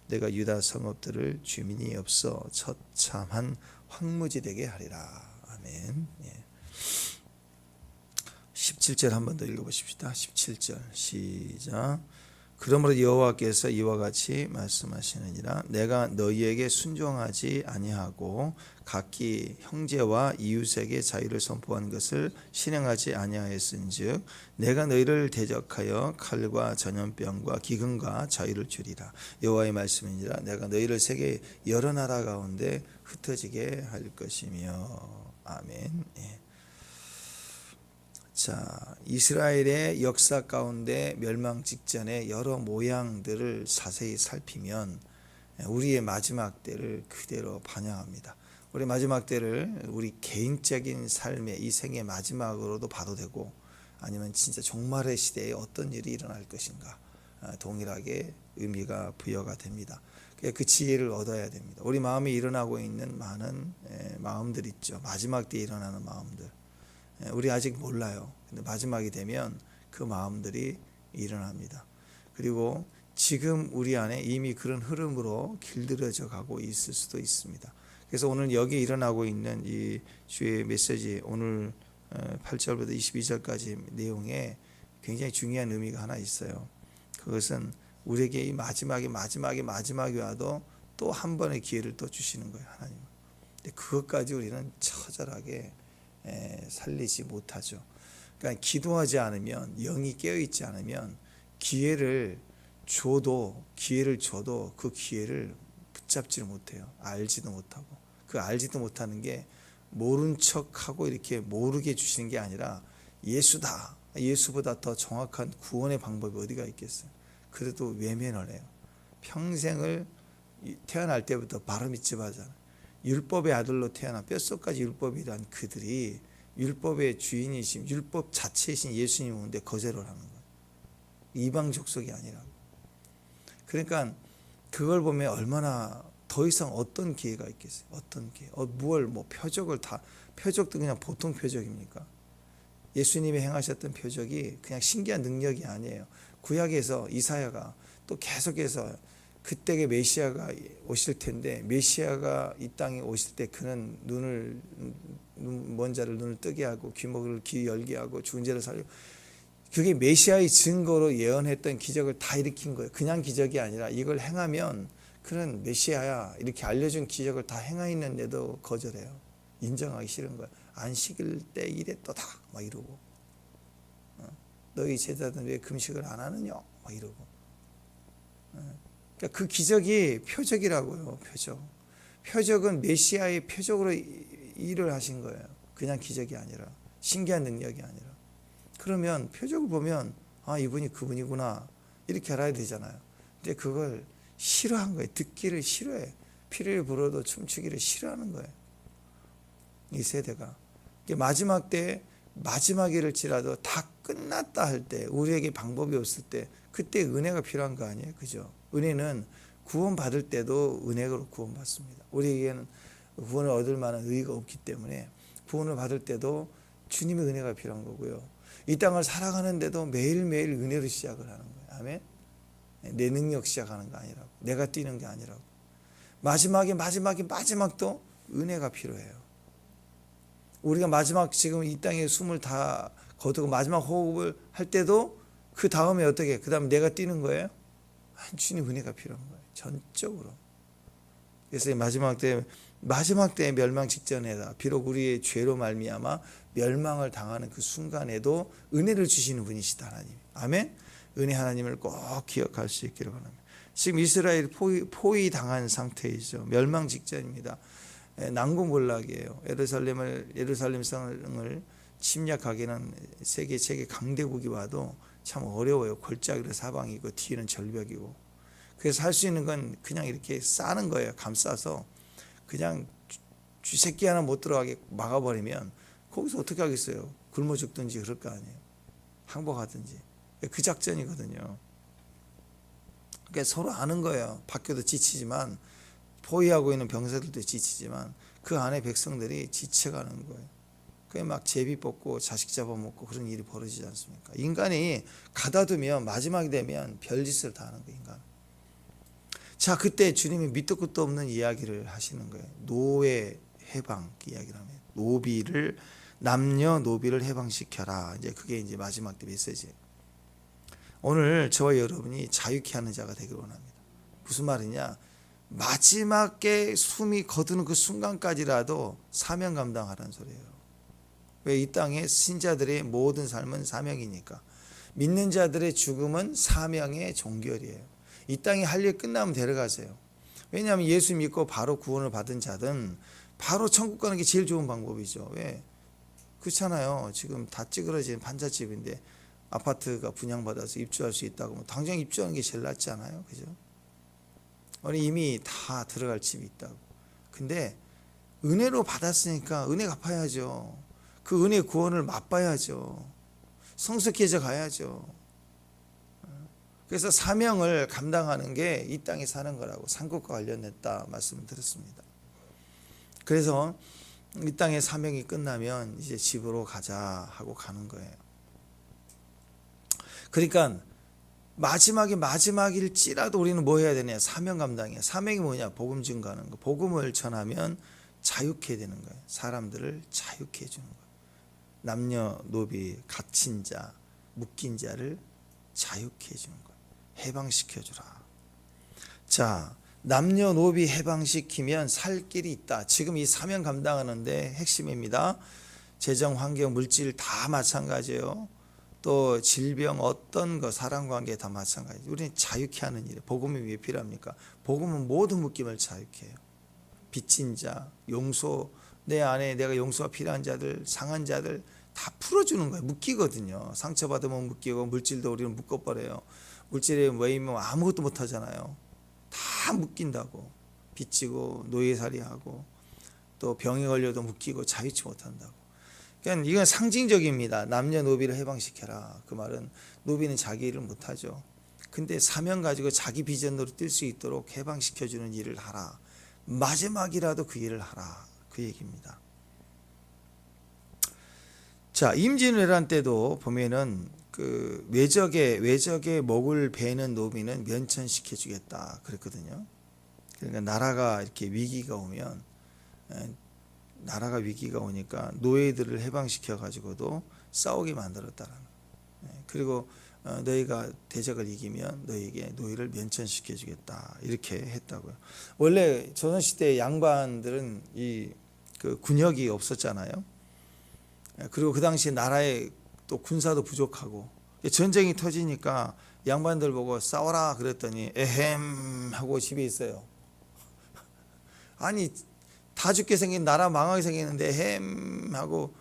내가 유다 성읍들을 주민이 없어 처참한 황무지 되게 하리라. 아멘. 17절 한 번 더 읽어보십시다. 17절 시작. 그러므로 여호와께서 이와 같이 말씀하시느니라. 내가 너희에게 순종하지 아니하고 각기 형제와 이웃에게 자유를 선포한 것을 실행하지 아니하였은즉 내가 너희를 대적하여 칼과 전염병과 기근과 자유를 주리라. 여호와의 말씀이니라. 내가 너희를 세계 여러 나라 가운데 흩어지게 할 것이며. 아멘. 자, 이스라엘의 역사 가운데 멸망 직전의 여러 모양들을 자세히 살피면 우리의 마지막 때를 그대로 반영합니다. 우리 마지막 때를 우리 개인적인 삶의 이 생의 마지막으로도 봐도 되고, 아니면 진짜 종말의 시대에 어떤 일이 일어날 것인가 동일하게 의미가 부여가 됩니다. 그 지혜를 얻어야 됩니다. 우리 마음에 일어나고 있는 많은 마음들 있죠. 마지막 때에 일어나는 마음들. 우리 아직 몰라요. 근데 마지막이 되면 그 마음들이 일어납니다. 그리고 지금 우리 안에 이미 그런 흐름으로 길들여져 가고 있을 수도 있습니다. 그래서 오늘 여기 일어나고 있는 이 주의 메시지, 오늘 8절부터 22절까지 내용에 굉장히 중요한 의미가 하나 있어요. 그것은 우리에게 이 마지막이 와도 또 한 번의 기회를 또 주시는 거예요, 하나님. 근데 그것까지 우리는 처절하게 살리지 못하죠. 그러니까 기도하지 않으면, 영이 깨어있지 않으면 기회를 줘도 그 기회를 붙잡지를 못해요. 알지도 못하고. 그 알지도 못하는 게 모른 척하고 이렇게 모르게 주시는 게 아니라 예수다. 예수보다 더 정확한 구원의 방법이 어디가 있겠어요. 그래도 외면을 해요. 평생을 태어날 때부터 바로 믿지 마잖아요. 율법의 아들로 태어나 뼛속까지 율법이란 그들이 율법의 주인이신, 율법 자체이신 예수님 오는데 거절을 하는 거예요. 이방 족속이 아니라고. 그러니까 그걸 보면 얼마나 더 이상 어떤 기회가 있겠어요. 어떤 기회. 표적도 그냥 보통 표적입니까? 예수님이 행하셨던 표적이 그냥 신기한 능력이 아니에요. 구약에서 이사야가 또 계속해서 그때의 메시아가 오실 텐데, 메시아가 이 땅에 오실 때 그는 먼 자를 눈을 뜨게 하고 귀 열게 하고 죽은 자를 살리고, 그게 메시아의 증거로 예언했던 기적을 다 일으킨 거예요. 그냥 기적이 아니라 이걸 행하면 그는 메시아야 이렇게 알려준 기적을 다 행하였는데도 거절해요. 인정하기 싫은 거예요. 안식일 때 이랬도다 막 이러고, 너희 제자들은 왜 금식을 안 하느냐 막 이러고. 그러니까 그 기적이 표적이라고요. 표적은 메시아의 표적으로 일을 하신 거예요. 그냥 기적이 아니라, 신기한 능력이 아니라. 그러면 표적을 보면 이분이 그분이구나 이렇게 알아야 되잖아요. 근데 그걸 싫어한 거예요. 듣기를 싫어해. 피를 불어도 춤추기를 싫어하는 거예요. 이 세대가. 마지막 때, 마지막일지라도 다 끝났다 할 때, 우리에게 방법이 없을 때, 그때 은혜가 필요한 거 아니에요? 그죠? 은혜는 구원받을 때도 은혜로 구원받습니다. 우리에게는 구원을 얻을 만한 의의가 없기 때문에 구원을 받을 때도 주님의 은혜가 필요한 거고요. 이 땅을 살아가는데도 매일매일 은혜로 시작을 하는 거예요. 아멘? 내 능력 시작하는 거 아니라고. 내가 뛰는 게 아니라고. 마지막도 은혜가 필요해요. 우리가 마지막 지금 이 땅에 숨을 다 거두고 마지막 호흡을 할 때도 그 다음에 어떻게, 그 다음에 내가 뛰는 거예요? 주님 은혜가 필요한 거예요. 전적으로. 그래서 마지막 때 멸망 직전에다 비록 우리의 죄로 말미암아 멸망을 당하는 그 순간에도 은혜를 주시는 분이시다, 하나님. 아멘. 은혜 하나님을 꼭 기억할 수 있기를 바랍니다. 지금 이스라엘 포위 당한 상태이죠. 멸망 직전입니다. 난공불락이에요. 예루살렘 성을 침략하기는 세계 강대국이 와도 참 어려워요. 골짜기로 사방이고 뒤에는 절벽이고. 그래서 할 수 있는 건 그냥 이렇게 싸는 거예요. 감싸서 그냥 쥐새끼 하나 못 들어가게 막아버리면 거기서 어떻게 하겠어요. 굶어 죽든지 그럴 거 아니에요. 항복하든지. 그 작전이거든요. 그러니까 서로 아는 거예요. 밖에도 지치지만, 포위하고 있는 병사들도 지치지만 그 안에 백성들이 지쳐가는 거예요. 그게 막 제비 뽑고 자식 잡아먹고 그런 일이 벌어지지 않습니까? 인간이 가다두면 마지막이 되면 별짓을 다 하는 거예요. 인간. 자, 그때 주님이 밑도 끝도 없는 이야기를 하시는 거예요. 노예 해방 이야기를 하면 남녀 노비를 해방시켜라. 이제 그게 이제 마지막 때 메시지예요. 오늘 저와 여러분이 자유케 하는 자가 되기를 원합니다. 무슨 말이냐? 마지막에 숨이 거두는 그 순간까지라도 사명 감당하라는 소리예요. 왜? 이 땅의 신자들의 모든 삶은 사명이니까. 믿는 자들의 죽음은 사명의 종결이에요. 이 땅에 할 일 끝나면 데려가세요. 왜냐하면 예수 믿고 바로 구원을 받은 자든 바로 천국 가는 게 제일 좋은 방법이죠. 왜? 그렇잖아요. 지금 다 찌그러진 판잣집인데 아파트가 분양받아서 입주할 수 있다고 하면 당장 입주하는 게 제일 낫지 않아요? 그죠? 우리 이미 다 들어갈 집이 있다고. 근데 은혜로 받았으니까 은혜 갚아야죠. 그 은혜 구원을 맛봐야죠. 성숙해져 가야죠. 그래서 사명을 감당하는 게 이 땅에 사는 거라고 산것과 관련했다 말씀을 드렸습니다. 그래서 이 땅의 사명이 끝나면 이제 집으로 가자 하고 가는 거예요. 그러니까 마지막일지라도 우리는 뭐 해야 되냐? 사명 감당이야. 사명이 뭐냐? 복음 증거하는 거. 복음을 전하면 자유케 되는 거예요. 사람들을 자유케 해주는 거예요. 남녀 노비 갇힌 자 묶인 자를 자유케 해주는 거예요. 해방시켜주라. 자, 남녀노비 해방시키면 살 길이 있다. 지금 이 사명 감당하는데 핵심입니다. 재정, 환경, 물질 다 마찬가지예요. 또 질병 어떤 거 사랑관계 다 마찬가지. 우리는 자유케 하는 일이에요. 복음이 왜 필요합니까? 복음은 모든 묶임을 자유케 해요. 빚진 자, 용서, 내 안에 내가 용서가 필요한 자들, 상한 자들 다 풀어주는 거예요. 묶이거든요. 상처받으면 묶이고 물질도 우리는 묶어버려요. 물질에 모이면 아무것도 못하잖아요. 다 묶인다고. 빚지고 노예살이하고 또 병에 걸려도 묶이고 자유치 못한다고. 그러니까 이건 상징적입니다. 남녀노비를 해방시켜라. 그 말은 노비는 자기 일을 못하죠. 근데 사명 가지고 자기 비전으로 뛸 수 있도록 해방시켜주는 일을 하라. 마지막이라도 그 일을 하라. 그 얘기입니다. 자, 임진왜란 때도 보면은 그 외적의 목을 베는 노비는 면천시켜 주겠다 그랬거든요. 그러니까 나라가 위기가 오니까 노예들을 해방시켜 가지고도 싸우게 만들었다라는 거예요. 그리고 너희가 대적을 이기면 너희에게 노예를 면천시켜 주겠다 이렇게 했다고요. 원래 조선시대 양반들은 그 군역이 없었잖아요. 그리고 그 당시 나라에 또 군사도 부족하고 전쟁이 터지니까 양반들 보고 싸워라 그랬더니 에헴 하고 집에 있어요. 아니 다 죽게 생긴 나라 망하게 생겼는데 에헴 하고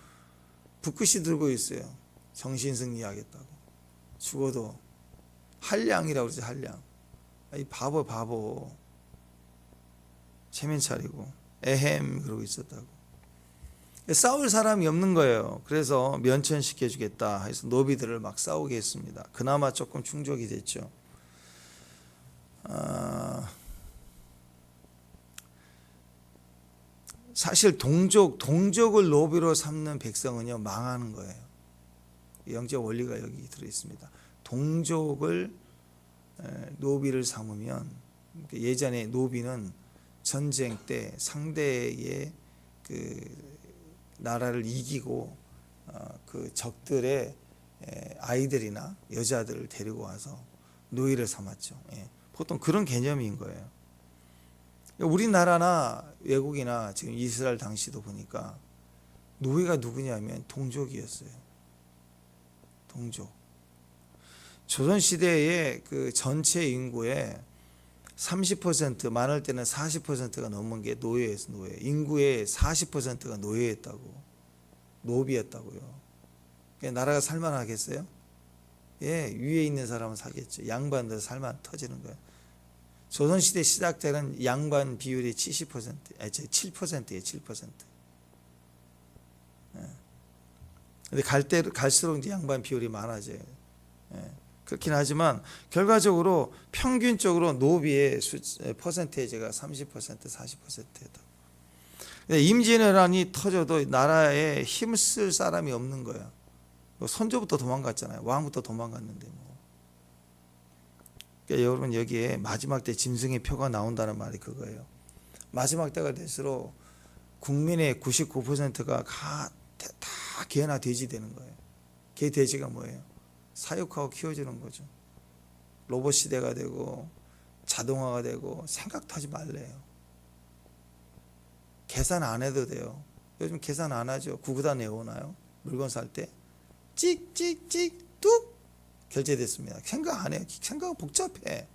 붓글씨 들고 있어요. 정신승리하겠다고. 죽어도 한량이라고 그러지. 한량. 이 바보 체면 차리고 에헴 그러고 있었다고. 싸울 사람이 없는 거예요. 그래서 면천시켜 주겠다 해서 노비들을 막 싸우게 했습니다. 그나마 조금 충족이 됐죠. 사실 동족을 노비로 삼는 백성은요 망하는 거예요. 영적 원리가 여기 들어 있습니다. 동족을 노비를 삼으면, 예전에 노비는 전쟁 때 상대의 그 나라를 이기고 그 적들의 아이들이나 여자들을 데리고 와서 노예를 삼았죠. 보통 그런 개념인 거예요. 우리나라나 외국이나 지금 이스라엘 당시도 보니까 노예가 누구냐면 동족이었어요. 동족. 조선시대의 그 전체 인구의 30% 많을 때는 40%가 넘은 게 노예였어. 노예. 인구의 40%가 노예였다고. 노비였다고요. 그러니까 나라가 살만하겠어요? 예, 위에 있는 사람은 사겠죠. 양반들 살만 터지는 거예요. 조선시대 시작 때는 양반 비율이 7%예요. 7%. 예. 근데 갈수록 이제 양반 비율이 많아져요. 예. 그렇긴 하지만 결과적으로 평균적으로 노비의 퍼센테이지가 30%, 40%다. 임진왜란이 터져도 나라에 힘쓸 사람이 없는 거야. 선조부터 도망갔잖아요. 왕부터 도망갔는데 뭐. 그러니까 여러분 여기에 마지막 때 짐승의 표가 나온다는 말이 그거예요. 마지막 때가 될수록 국민의 99%가 다 개나 돼지 되는 거예요. 개 돼지가 뭐예요? 사육하고 키워주는 거죠. 로봇 시대가 되고 자동화가 되고 생각도 하지 말래요. 계산 안 해도 돼요. 요즘 계산 안 하죠. 구구단 외우나요? 물건 살 때 찍찍찍 뚝 결제됐습니다. 생각 안 해요. 생각은 복잡해.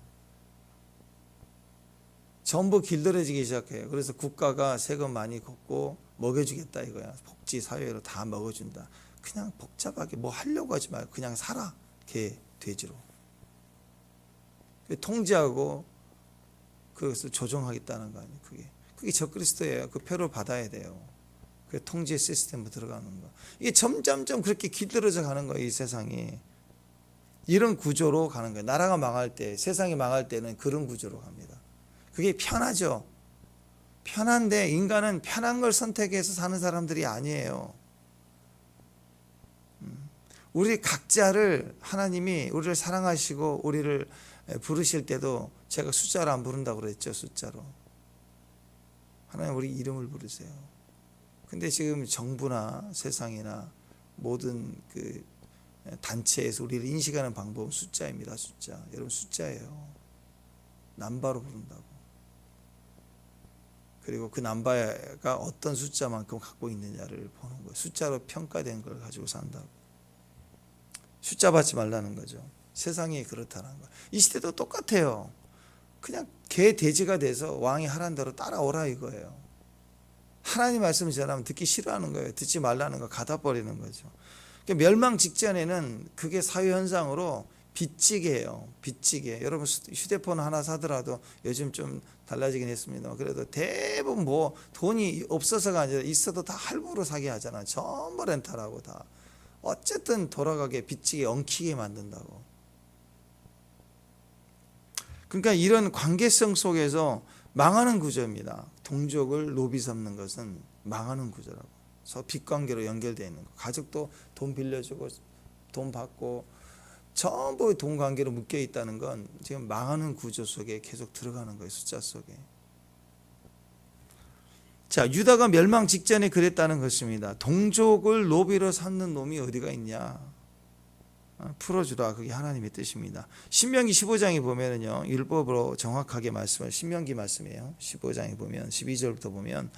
전부 길들여지기 시작해요. 그래서 국가가 세금 많이 걷고 먹여주겠다 이거야. 복지 사회로 다 먹어준다. 그냥 복잡하게 뭐 하려고 하지 말고 그냥 살아. 개 돼지로. 통제하고 그것을 조정하겠다는 거 아니에요. 그게 적그리스도예요. 그 표를 받아야 돼요. 그 통제 시스템으로 들어가는 거. 이게 점점점 그렇게 길들여져 가는 거예요. 이 세상이. 이런 구조로 가는 거예요. 나라가 망할 때, 세상이 망할 때는 그런 구조로 갑니다. 그게 편하죠. 편한데 인간은 편한 걸 선택해서 사는 사람들이 아니에요. 우리 각자를 하나님이 우리를 사랑하시고 우리를 부르실 때도 제가 숫자로 안 부른다고 그랬죠. 숫자로. 하나님 우리 이름을 부르세요. 근데 지금 정부나 세상이나 모든 그 단체에서 우리를 인식하는 방법은 숫자입니다. 숫자. 여러분 숫자예요. 남바로 부른다고. 그리고 그 남바가 어떤 숫자만큼 갖고 있느냐를 보는 거예요. 숫자로 평가된 걸 가지고 산다고. 숫자 받지 말라는 거죠. 세상이 그렇다는 거예요. 이 시대도 똑같아요. 그냥 개 돼지가 돼서 왕이 하라는 대로 따라오라 이거예요. 하나님 말씀을 전하면 듣기 싫어하는 거예요. 듣지 말라는 거 갖다버리는 거죠. 그러니까 멸망 직전에는 그게 사회현상으로 빚지게예요. 빚지게. 여러분 휴대폰 하나 사더라도 요즘 좀 달라지긴 했습니다. 그래도 대부분 뭐 돈이 없어서가 아니라 있어도 다 할부로 사게 하잖아. 전부 렌탈하고 다. 어쨌든 돌아가게 빚지게 엉키게 만든다고. 그러니까 이런 관계성 속에서 망하는 구조입니다. 동족을 노비 삼는 것은 망하는 구조라고. 그래서 빚관계로 연결되어 있는 거. 가족도 돈 빌려주고 돈 받고 전부 돈 관계로 묶여 있다는 건 지금 망하는 구조 속에 계속 들어가는 거예요. 숫자 속에. 자, 유다가 멸망 직전에 그랬다는 것입니다. 동족을 노비로 삼는 놈이 어디가 있냐? 풀어주라. 그게 하나님의 뜻입니다. 신명기 15장에 보면은요, 율법으로 정확하게 말씀을, 신명기 말씀이에요. 15장에 보면 12절부터 보면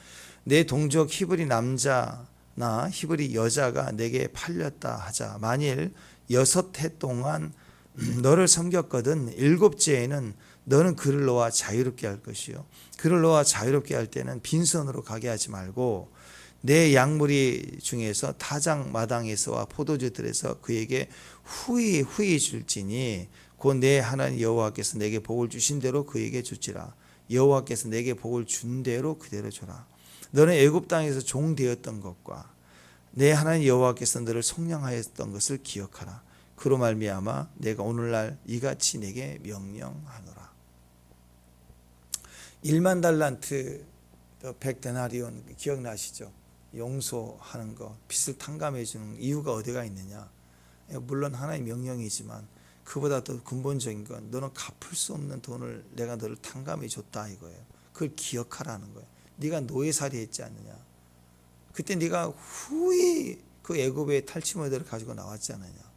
내 동족 히브리 남자나 히브리 여자가 내게 팔렸다 하자. 만일 6해 동안 너를 섬겼거든 7째에는 너는 그를 놓아 자유롭게 할 것이요. 그를 놓아 자유롭게 할 때는 빈손으로 가게 하지 말고 내 양무리 중에서 타작 마당에서와 포도주들에서 그에게 후히 줄지니 곧 내 하나님 여호와께서 내게 복을 주신 대로 그에게 주지라. 여호와께서 내게 복을 준 대로 그대로 줘라. 너는 애굽 땅에서 종 되었던 것과 내 하나님 여호와께서 너를 속량하였던 것을 기억하라. 그로 말미암아 내가 오늘날 이같이 내게 명령하노라. 1만 달란트 100데나리온 기억나시죠? 용서하는 거, 빚을 탕감해 주는 이유가 어디가 있느냐? 물론 하나의 명령이지만 그보다 더 근본적인 건 너는 갚을 수 없는 돈을 내가 너를 탕감해 줬다 이거예요. 그걸 기억하라는 거예요. 네가 노예살이 했지 않느냐? 그때 네가 후히 그 애굽의 탈취물들을 가지고 나왔지 않느냐?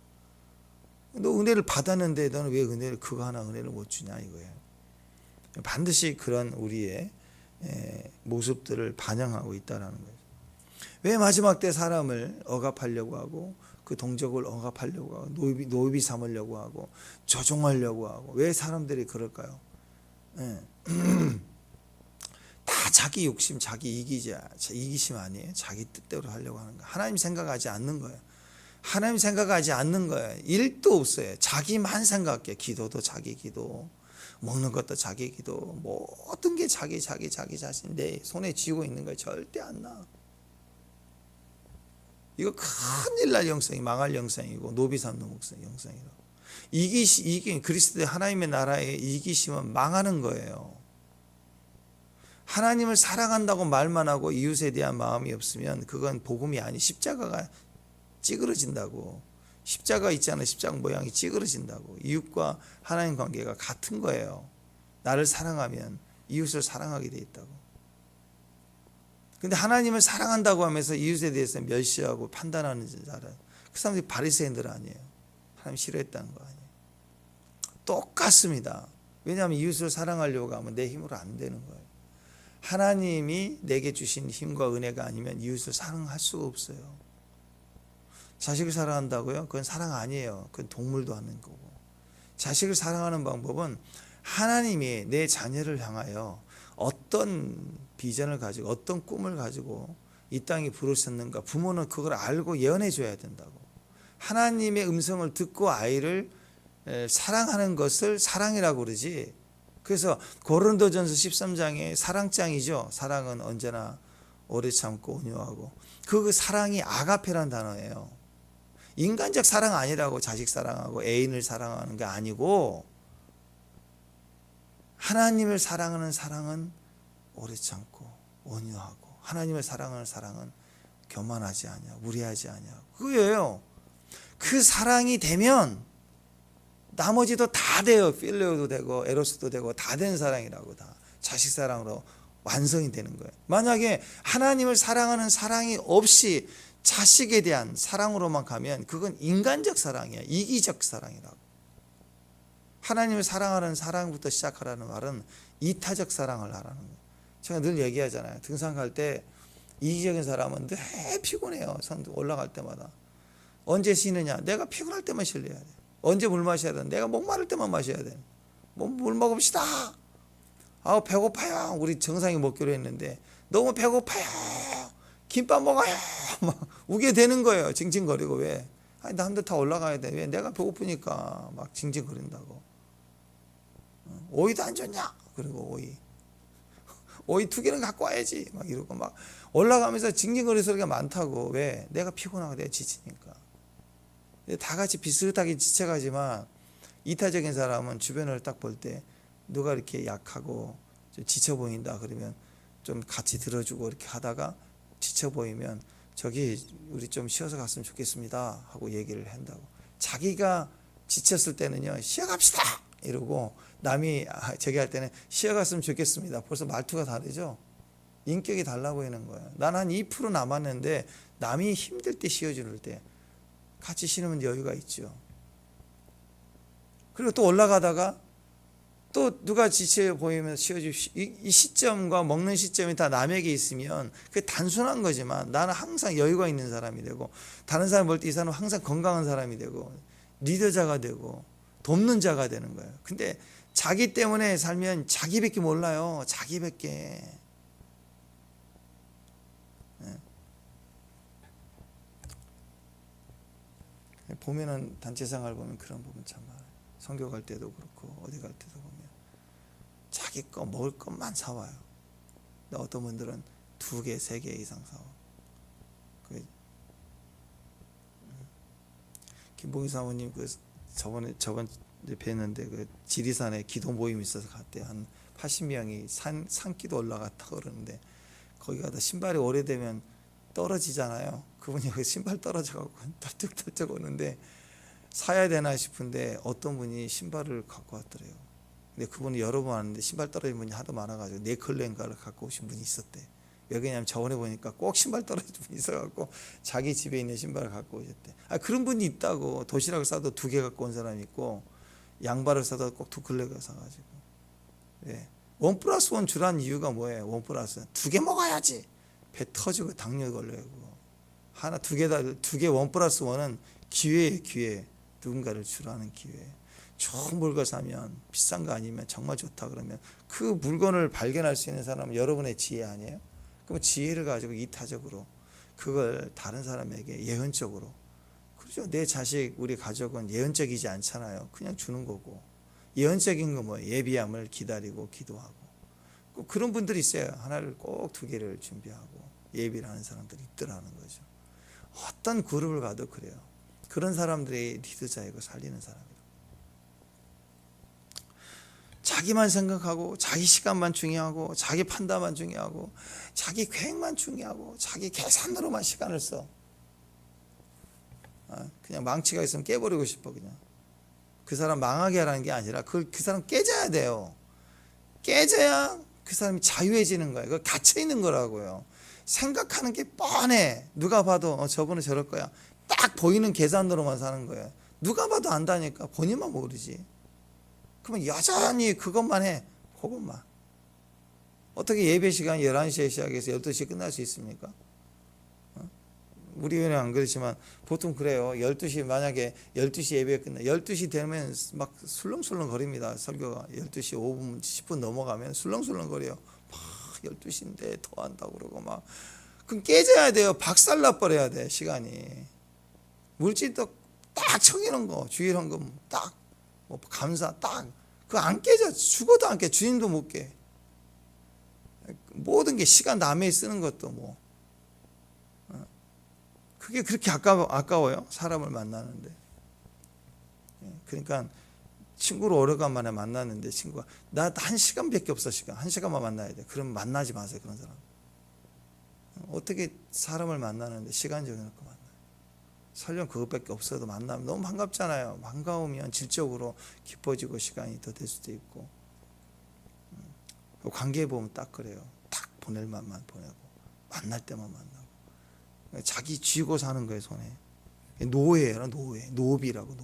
너 은혜를 받았는데 너는 왜 은혜를 그거 하나 은혜를 못 주냐 이거예요. 반드시 그런 우리의 모습들을 반영하고 있다라는 거예요. 왜 마지막 때 사람을 억압하려고 하고 그 동족을 억압하려고 하고 노비 삼으려고 하고 조종하려고 하고 왜 사람들이 그럴까요? 다 자기 욕심, 자기 이기심 아니에요? 자기 뜻대로 하려고 하는 거예요. 하나님 생각하지 않는 거예요. 하나님 생각하지 않는 거예요. 일도 없어요. 자기만 생각해. 기도도 자기 기도, 먹는 것도 자기 기도, 모든 게 자기 자신 내 손에 쥐고 있는 거예요. 절대 안 나. 이거 큰일 날 영성이 망할 영성이고 노비 삼는 영성이라고. 이기 그리스도의 하나님의 나라의 이기심은 망하는 거예요. 하나님을 사랑한다고 말만 하고 이웃에 대한 마음이 없으면 그건 복음이 아니 십자가가 찌그러진다고. 십자가 있잖아요. 십자가 모양이 찌그러진다고. 이웃과 하나님 관계가 같은 거예요. 나를 사랑하면 이웃을 사랑하게 돼 있다고. 근데 하나님을 사랑한다고 하면서 이웃에 대해서 멸시하고 판단하는 자들, 그 사람들이 바리새인들 아니에요. 하나님 싫어했다는 거 아니에요. 똑같습니다. 왜냐하면 이웃을 사랑하려고 하면 내 힘으로 안 되는 거예요. 하나님이 내게 주신 힘과 은혜가 아니면 이웃을 사랑할 수가 없어요. 자식을 사랑한다고요? 그건 사랑 아니에요. 그건 동물도 하는 거고. 자식을 사랑하는 방법은 하나님이 내 자녀를 향하여 어떤 비전을 가지고 어떤 꿈을 가지고 이 땅에 부르셨는가, 부모는 그걸 알고 예언해 줘야 된다고. 하나님의 음성을 듣고 아이를 사랑하는 것을 사랑이라고 그러지. 그래서 고린도전서 13장에 사랑장이죠. 사랑은 언제나 오래 참고 온유하고, 그 사랑이 아가페란 단어예요. 인간적 사랑 아니라고. 자식 사랑하고 애인을 사랑하는 게 아니고, 하나님을 사랑하는 사랑은 오래 참고 온유하고, 하나님을 사랑하는 사랑은 교만하지 않냐, 무례하지 않냐, 그거예요. 그 사랑이 되면 나머지도 다 돼요. 필레오도 되고 에로스도 되고 다 된 사랑이라고. 다 자식 사랑으로 완성이 되는 거예요. 만약에 하나님을 사랑하는 사랑이 없이 자식에 대한 사랑으로만 가면 그건 인간적 사랑이야. 이기적 사랑이라고. 하나님을 사랑하는 사랑부터 시작하라는 말은 이타적 사랑을 하라는 거예요. 제가 늘 얘기하잖아요. 등산 갈 때 이기적인 사람은 늘 피곤해요. 산 올라갈 때마다. 언제 쉬느냐? 내가 피곤할 때만 쉬려야 돼. 언제 물 마셔야 돼? 내가 목마를 때만 마셔야 돼. 물 먹읍시다. 아우 배고파요. 우리 정상이 먹기로 했는데 너무 배고파요. 김밥 먹어요. 막 우게 되는 거예요. 징징거리고. 왜? 아니 남들 다 올라가야 돼. 왜? 내가 배고프니까 막 징징거린다고. 오이도 안 줬냐? 그리고 오이 2개는 갖고 와야지. 막 이러고 막 올라가면서 징징거리는 소리가 많다고. 왜? 내가 피곤하고 내가 지치니까. 다 같이 비슷하게 지쳐가지만 이타적인 사람은 주변을 딱 볼 때 누가 이렇게 약하고 좀 지쳐 보인다 그러면 좀 같이 들어주고 이렇게 하다가 지쳐 보이면 저기 우리 좀 쉬어서 갔으면 좋겠습니다 하고 얘기를 한다고. 자기가 지쳤을 때는요 쉬어갑시다 이러고, 남이 저기 할 때는 쉬어갔으면 좋겠습니다. 벌써 말투가 다르죠. 인격이 달라 보이는 거예요. 난 한 2% 남았는데 남이 힘들 때 쉬어줄 때 같이 쉬는 여유가 있죠. 그리고 또 올라가다가 또 누가 지쳐 보이면 쉬어주시. 이 시점과 먹는 시점이 다 남에게 있으면 그게 단순한 거지만 나는 항상 여유가 있는 사람이 되고, 다른 사람 볼 때 이 사람은 항상 건강한 사람이 되고 리더자가 되고 돕는 자가 되는 거예요. 근데 자기 때문에 살면 자기밖에 몰라요. 자기밖에. 보면은 단체 생활 보면 그런 부분 참 많아요. 선교 갈 때도 그렇고 어디 갈 때도 보면 자기 거 먹을 것만 사와요. 근데 어떤 분들은 2개, 3개 이상 사와. 김봉희 사모님 저번 뵀는데 그 지리산에 기도 모임 있어서 갔대. 한 80명이 산기도 올라갔다 그러는데 거기 가다 신발이 오래되면 떨어지잖아요. 그분이 그 신발 떨어져갖고 덜쩍덜쩍 오는데 사야 되나 싶은데 어떤 분이 신발을 갖고 왔더래요. 근데 그분이 여러 번 왔는데 신발 떨어진 분이 하도 많아가지고 네클렌가를 갖고 오신 분이 있었대. 왜 그러냐면 저번에 보니까 꼭 신발 떨어진 분이 있어갖고 자기 집에 있는 신발을 갖고 오셨대. 그런 분이 있다고. 도시락을 싸도 2개 갖고 온 사람이 있고, 양발을 싸도 꼭 2켤레가 사가지고. 왜? 1+1 주라는 이유가 뭐예요? 1+1 2개 먹어야지. 배 터지고 당뇨 걸려요. 하나 2개 1+1은 기회예요. 기회. 누군가를 주라는 기회. 좋은 물건 사면 비싼 거 아니면 정말 좋다 그러면 그 물건을 발견할 수 있는 사람은 여러분의 지혜 아니에요? 그럼 지혜를 가지고 이타적으로 그걸 다른 사람에게 예언적으로. 그렇죠. 내 자식, 우리 가족은 예언적이지 않잖아요. 그냥 주는 거고. 예언적인 거 뭐예요? 예비함을 기다리고 기도하고. 꼭 그런 분들이 있어요. 하나를 꼭 2개를 준비하고 예비를 하는 사람들이 있더라는 거죠. 어떤 그룹을 가도 그래요. 그런 사람들이 리더자이고 살리는 사람이에요. 자기만 생각하고 자기 시간만 중요하고 자기 판단만 중요하고 자기 계획만 중요하고 자기 계산으로만 시간을 써. 그냥 망치가 있으면 깨버리고 싶어. 그냥 그 사람 망하게 하라는 게 아니라 그 사람 깨져야 돼요. 깨져야 그 사람이 자유해지는 거예요. 그 갇혀 있는 거라고요. 생각하는 게 뻔해. 누가 봐도 저분은 저럴 거야. 딱 보이는 계산으로만 사는 거예요. 누가 봐도 안다니까. 본인만 모르지. 그러면 여전히 그것만 해. 그것만. 어떻게 예배 시간 11시에 시작해서 12시에 끝날 수 있습니까? 우리 교회는 안 그렇지만 보통 그래요. 12시 만약에 12시 예배 끝나 12시 되면 막 술렁술렁 거립니다. 설교가 12시 5분 10분 넘어가면 술렁술렁 거려요. 막 12시인데 더 한다고 그러고 막. 그럼 깨져야 돼요. 박살나 버려야 돼. 시간이. 물질도 딱 청해놓은 거 주일헌금 딱 뭐 감사 딱 그거 안 깨져. 죽어도 안 깨. 주님도 못 깨. 모든 게 시간 남에 쓰는 것도 뭐 그게 그렇게 아까워요? 사람을 만나는데. 그러니까 친구를 오래간만에 만났는데 친구가 나 1시간밖에 없어. 시간 1시간만 만나야 돼. 그럼 만나지 마세요. 그런 사람. 어떻게 사람을 만나는데 시간 정해놓고 만나요? 설령 그것밖에 없어도 만나면 너무 반갑잖아요. 반가우면 질적으로 기뻐지고 시간이 더 될 수도 있고. 관계에 보면 딱 그래요. 딱 보낼 만만 보내고 만날 때만 만나고. 자기 쥐고 사는 거예요. 손에. 노예예요. 노비라고.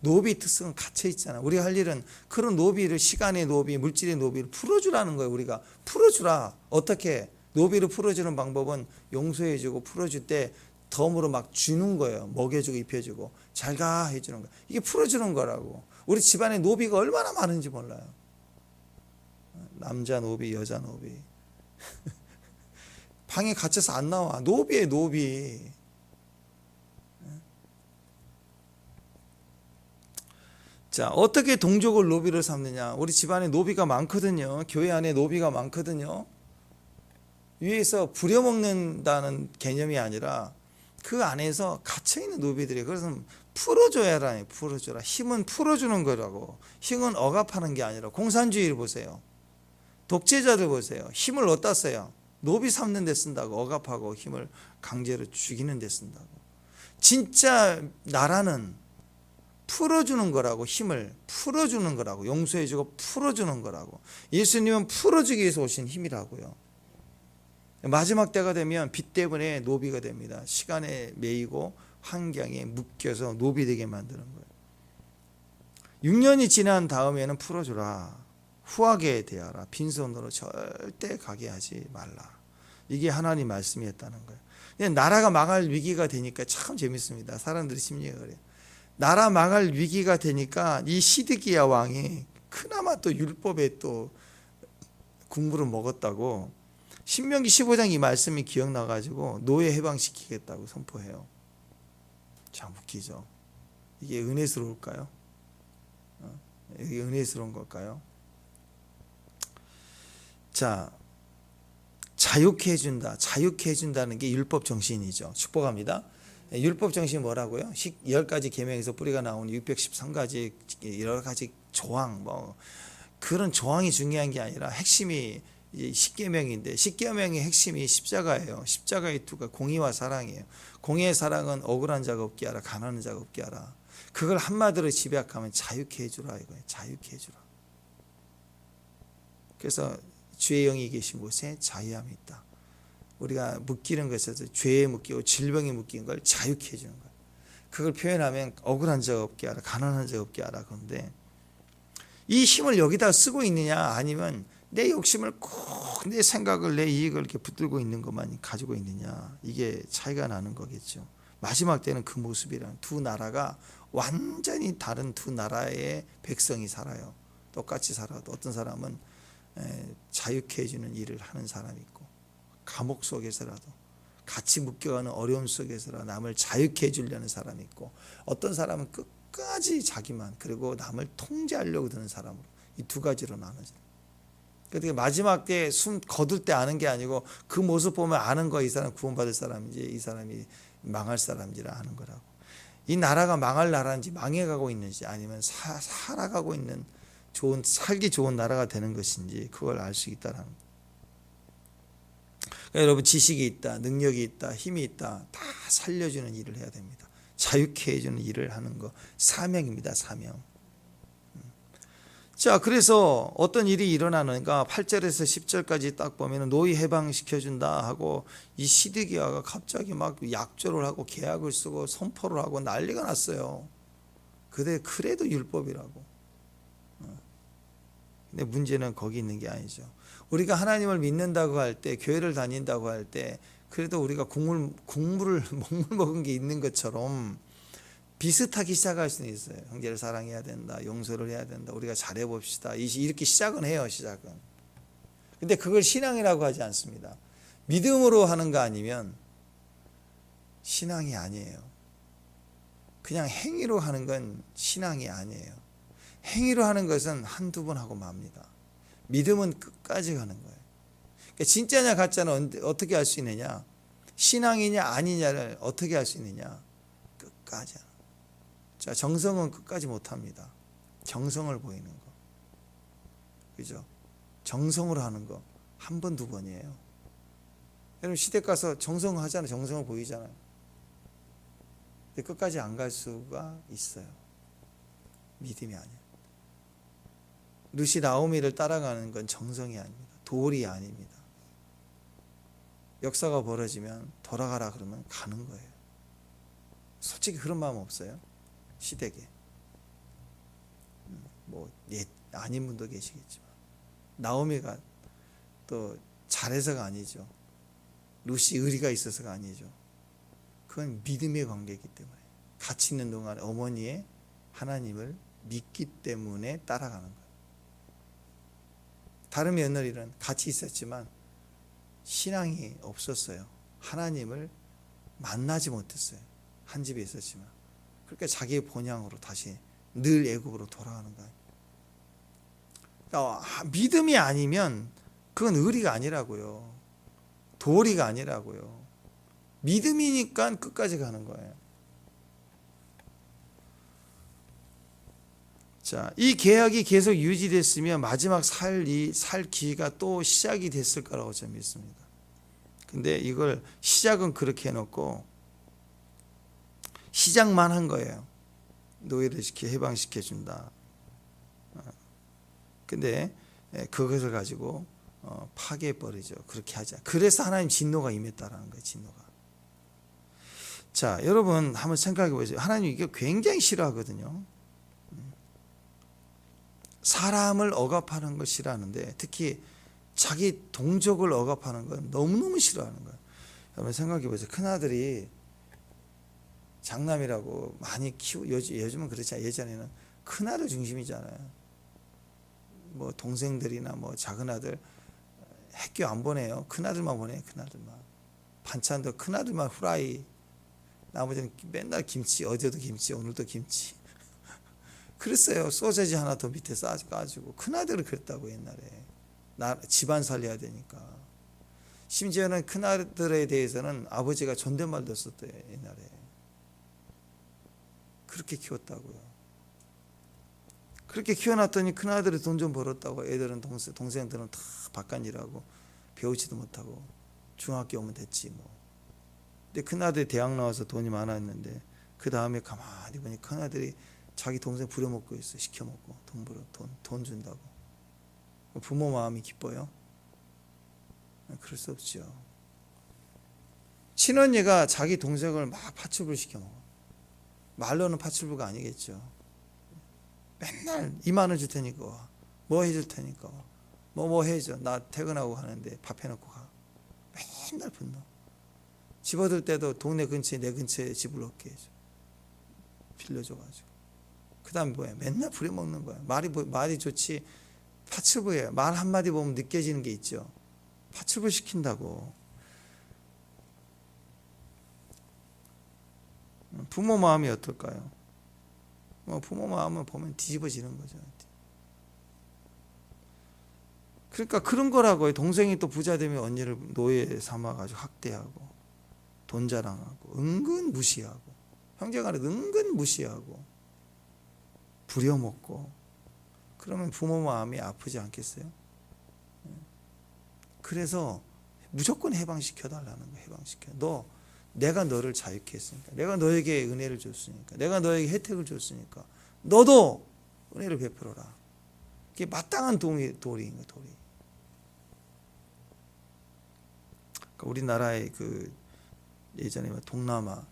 노비 특성은 갇혀 있잖아. 우리가 할 일은 그런 노비를, 시간의 노비, 물질의 노비를 풀어주라는 거예요. 우리가 풀어주라. 어떻게? 노비를 풀어주는 방법은 용서해주고 풀어줄 때 덤으로 막 주는 거예요. 먹여주고 입혀주고 잘가 해주는 거예요. 이게 풀어주는 거라고. 우리 집안에 노비가 얼마나 많은지 몰라요. 남자 노비, 여자 노비. 방에 갇혀서 안 나와. 노비에 노비. 자, 어떻게 동족을 노비를 삼느냐. 우리 집안에 노비가 많거든요. 교회 안에 노비가 많거든요. 위에서 부려먹는다는 개념이 아니라 그 안에서 갇혀있는 노비들이에요. 그래서 풀어줘야 풀어줘라. 힘은 풀어주는 거라고. 힘은 억압하는 게 아니라. 공산주의를 보세요. 독재자들 보세요. 힘을 어디다 써요? 노비 삼는 데 쓴다고. 억압하고 힘을 강제로 죽이는 데 쓴다고. 진짜 나라는 풀어주는 거라고. 힘을 풀어주는 거라고. 용서해주고 풀어주는 거라고. 예수님은 풀어주기 위해서 오신 힘이라고요. 마지막 때가 되면 빛 때문에 노비가 됩니다. 시간에 매이고 환경에 묶여서 노비 되게 만드는 거예요. 6년이 지난 다음에는 풀어주라. 후하게 대하라. 빈손으로 절대 가게 하지 말라. 이게 하나님 말씀이었다는 거예요. 나라가 망할 위기가 되니까 참 재밌습니다. 사람들이 심리가 그래요. 나라 망할 위기가 되니까 이 시드기야 왕이 그나마 또 율법에 또 국물을 먹었다고 신명기 15장 이 말씀이 기억나가지고 노예 해방시키겠다고 선포해요. 참 웃기죠. 이게 은혜스러울까요? 이게 은혜스러운 걸까요? 자, 자유케 해준다. 자유케 해준다는 게 율법 정신이죠. 축복합니다. 율법 정신이 뭐라고요? 10가지 계명에서 뿌리가 나온 613가지 여러 가지 조항, 뭐 그런 조항이 중요한 게 아니라 핵심이 10계명인데 10계명의 핵심이 십자가예요. 십자가의 투가 공의와 사랑이에요. 공의의 사랑은 억울한 자가 없게 하라, 가난한 자가 없게 하라. 그걸 한마디로 집약하면 자유케 해주라 이거예요. 자유케 해주라. 그래서 주의 영이 계신 곳에 자유함이 있다. 우리가 묶이는 것에서 죄에 묶이고 질병에 묶인 걸 자유케 해주는 거예요. 그걸 표현하면 억울한 자가 없게 하라, 가난한 자가 없게 하라. 그런데 이 힘을 여기다 쓰고 있느냐, 아니면 내 욕심을 꼭 내 생각을, 내 이익을 이렇게 붙들고 있는 것만 가지고 있느냐, 이게 차이가 나는 거겠죠. 마지막 때는 그 모습이란, 두 나라가 완전히 다른 두 나라의 백성이 살아요. 똑같이 살아도 어떤 사람은 자유케 해주는 일을 하는 사람이 있고, 감옥 속에서라도 같이 묶여가는 어려움 속에서라도 남을 자유케 해주려는 사람이 있고, 어떤 사람은 끝까지 자기만, 그리고 남을 통제하려고 드는 사람으로, 이 두 가지로 나눠져요. 그러니까 마지막 때 숨 거둘 때 아는 게 아니고 그 모습 보면 아는 거, 이 사람 구원받을 사람인지 이 사람이 망할 사람인지를 아는 거라고. 이 나라가 망할 나라인지, 망해가고 있는지, 아니면 살아가고 있는 살기 좋은 나라가 되는 것인지, 그걸 알 수 있다라는 거예요. 그러니까 여러분, 지식이 있다, 능력이 있다, 힘이 있다, 다 살려주는 일을 해야 됩니다. 자유케 해주는 일을 하는 거 사명입니다. 사명. 자, 그래서 어떤 일이 일어나는가 8절에서 10절까지 딱 보면 노예 해방시켜준다 하고 이 시드기야가 갑자기 막 약조를 하고 계약을 쓰고 선포를 하고 난리가 났어요. 그래도 율법이라고. 근데 문제는 거기 있는 게 아니죠. 우리가 하나님을 믿는다고 할 때, 교회를 다닌다고 할 때, 그래도 우리가 먹물 먹은 게 있는 것처럼 비슷하게 시작할 수는 있어요. 형제를 사랑해야 된다, 용서를 해야 된다, 우리가 잘해봅시다. 이렇게 시작은 해요, 시작은. 근데 그걸 신앙이라고 하지 않습니다. 믿음으로 하는 거 아니면 신앙이 아니에요. 그냥 행위로 하는 건 신앙이 아니에요. 행위로 하는 것은 한두 번 하고 맙니다. 믿음은 끝까지 가는 거예요. 그러니까 진짜냐 가짜는 어떻게 알 수 있느냐? 신앙이냐 아니냐를 어떻게 알 수 있느냐? 끝까지 하는 거예요. 자, 정성은 끝까지 못합니다. 정성을 보이는 거. 그죠? 정성으로 하는 거 한 번, 두 번이에요. 여러분 시댁 가서 정성하잖아요. 정성을 보이잖아요. 근데 끝까지 안 갈 수가 있어요. 믿음이 아니에요. 룻이 나오미를 따라가는 건 정성이 아닙니다. 도리 아닙니다. 역사가 벌어지면 돌아가라 그러면 가는 거예요. 솔직히 그런 마음 없어요? 시댁에. 아닌 분도 계시겠지만 나오미가 또 잘해서가 아니죠. 룻이 의리가 있어서가 아니죠. 그건 믿음의 관계이기 때문에 같이 있는 동안 어머니의 하나님을 믿기 때문에 따라가는 거예요. 다른 며느리는 같이 있었지만 신앙이 없었어요. 하나님을 만나지 못했어요. 한 집에 있었지만. 그러니까 자기의 본향으로 다시 늘 애굽으로 돌아가는 거예요. 그러니까 믿음이 아니면 그건 의리가 아니라고요. 도리가 아니라고요. 믿음이니까 끝까지 가는 거예요. 자, 이 계약이 계속 유지됐으면 마지막 살 기회가 또 시작이 됐을 거라고 저는 믿습니다. 근데 이걸 시작은 그렇게 해놓고 시작만 한 거예요. 노예를 해방시켜준다. 근데 그것을 가지고 파괴해버리죠. 그렇게 하자. 그래서 하나님 진노가 임했다라는 거예요. 진노가. 자, 여러분 한번 생각해 보세요. 하나님 이게 굉장히 싫어하거든요. 사람을 억압하는 걸 싫어하는데 특히 자기 동족을 억압하는 건 너무너무 싫어하는 거예요. 여러분 생각해 보세요. 큰아들이 장남이라고 많이 요즘은 그렇지 않아요. 예전에는 큰아들 중심이잖아요. 뭐 동생들이나 뭐 작은 아들 학교 안 보내요. 큰아들만 보내요. 큰아들만. 반찬도 큰아들만 후라이. 나머지는 맨날 김치. 어제도 김치, 오늘도 김치. 그랬어요. 소세지 하나 더 밑에 싸가지고. 큰아들은 그랬다고 옛날에. 집안 살려야 되니까. 심지어는 큰아들에 대해서는 아버지가 존댓말도 썼대요. 옛날에. 그렇게 키웠다고요. 그렇게 키워놨더니 큰아들이 돈 좀 벌었다고 애들은 동생들은 다 바깥 일하고 배우지도 못하고 중학교 오면 됐지 뭐. 근데 큰아들이 대학 나와서 돈이 많았는데 그 다음에 가만히 보니 큰아들이 자기 동생 부려먹고 있어. 시켜먹고 돈 준다고. 부모 마음이 기뻐요? 그럴 수 없죠. 친언니가 자기 동생을 막 파출부를 시켜먹어. 말로는 파출부가 아니겠죠. 맨날 2만 원 줄 테니까 와. 뭐 해줄 테니까 와. 뭐 해줘. 나 퇴근하고 가는데 밥 해놓고 가. 맨날 분노. 집 얻을 때도 동네 근처에 내 근처에 집을 얻게 해줘. 빌려줘가지고. 그 다음에 뭐야? 맨날 부려먹는 거야. 말이 좋지. 파출부예요. 말 한마디 보면 느껴지는 게 있죠. 파출부 시킨다고. 부모 마음이 어떨까요? 부모 마음을 보면 뒤집어지는 거죠. 그러니까 그런 거라고요. 동생이 또 부자 되면 언니를 노예 삼아가지고 학대하고 돈 자랑하고 은근 무시하고 형제간에 은근 무시하고 부려먹고 그러면 부모 마음이 아프지 않겠어요? 그래서 무조건 해방시켜달라는 거예요. 해방시켜. 내가 너를 자유케 했으니까, 내가 너에게 은혜를 줬으니까, 내가 너에게 혜택을 줬으니까 너도 은혜를 베풀어라. 이게 마땅한 도리인 거예요. 도리. 그러니까 우리나라의 그 예전에 동남아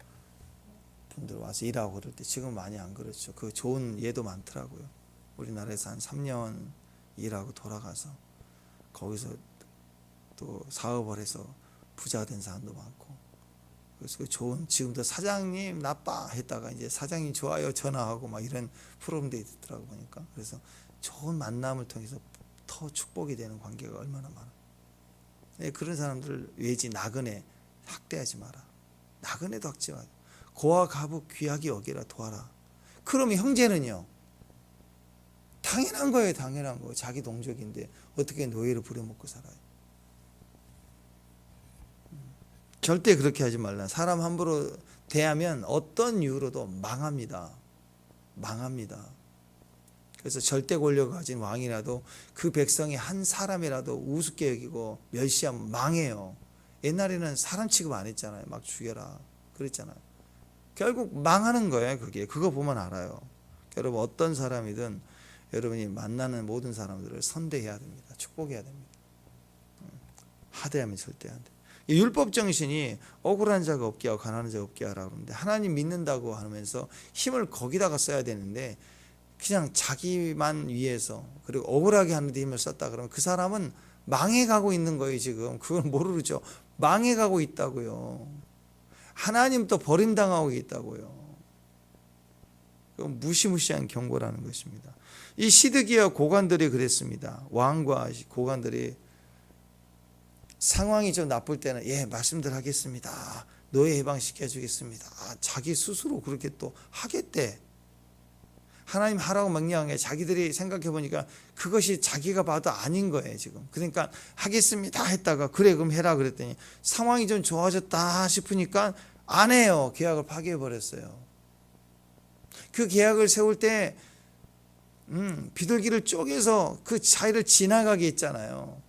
분들 와서 일하고 그럴 때 지금 많이 안 그렇죠. 그 좋은 예도 많더라고요. 우리나라에서 한 3년 일하고 돌아가서 거기서 또 사업을 해서 부자가 된 사람도 많고, 그래서 그 좋은, 지금도 사장님 나빠 했다가 이제 사장님 좋아요 전화하고 막 이런 프로그램도 있더라고 보니까. 그래서 좋은 만남을 통해서 더 축복이 되는 관계가 얼마나 많아. 네, 그런 사람들을 외지 나그네 학대하지 마라. 나그네도 학대하지 마라. 고아 가부 귀하게 여기라 도와라. 그러면 형제는요, 당연한 거예요. 당연한 거. 자기 동족인데 어떻게 노예를 부려먹고 살아요. 절대 그렇게 하지 말라. 사람 함부로 대하면 어떤 이유로도 망합니다. 망합니다. 그래서 절대 권력을 가진 왕이라도 그 백성이 한 사람이라도 우습게 여기고 멸시하면 망해요. 옛날에는 사람 취급 안 했잖아요. 막 죽여라 그랬잖아요. 결국 망하는 거예요. 그거 보면 알아요. 여러분, 어떤 사람이든 여러분이 만나는 모든 사람들을 선대해야 됩니다. 축복해야 됩니다. 하대하면 절대 안 돼. 율법 정신이 억울한 자가 없게 하고 가난한 자가 없게 하라고 하는데, 하나님 믿는다고 하면서 힘을 거기다가 써야 되는데 그냥 자기만 위해서, 그리고 억울하게 하는데 힘을 썼다 그러면 그 사람은 망해가고 있는 거예요. 지금 그걸 모르죠. 망해가고 있다고요. 하나님도 버림당하고 있다고요. 그건 무시무시한 경고라는 것입니다. 이 시드기야 고관들이 그랬습니다. 왕과 고관들이 상황이 좀 나쁠 때는 예, 말씀들 하겠습니다. 노예 해방시켜 주겠습니다. 자기 스스로 그렇게 또 하겠대. 하나님 하라고 명령한 게 자기들이 생각해 보니까 그것이 자기가 봐도 아닌 거예요, 지금. 그러니까 하겠습니다 했다가 그래 그럼 해라 그랬더니 상황이 좀 좋아졌다 싶으니까 안 해요. 계약을 파기해 버렸어요. 그 계약을 세울 때 비둘기를 쪼개서 그 자리를 지나가게 했잖아요.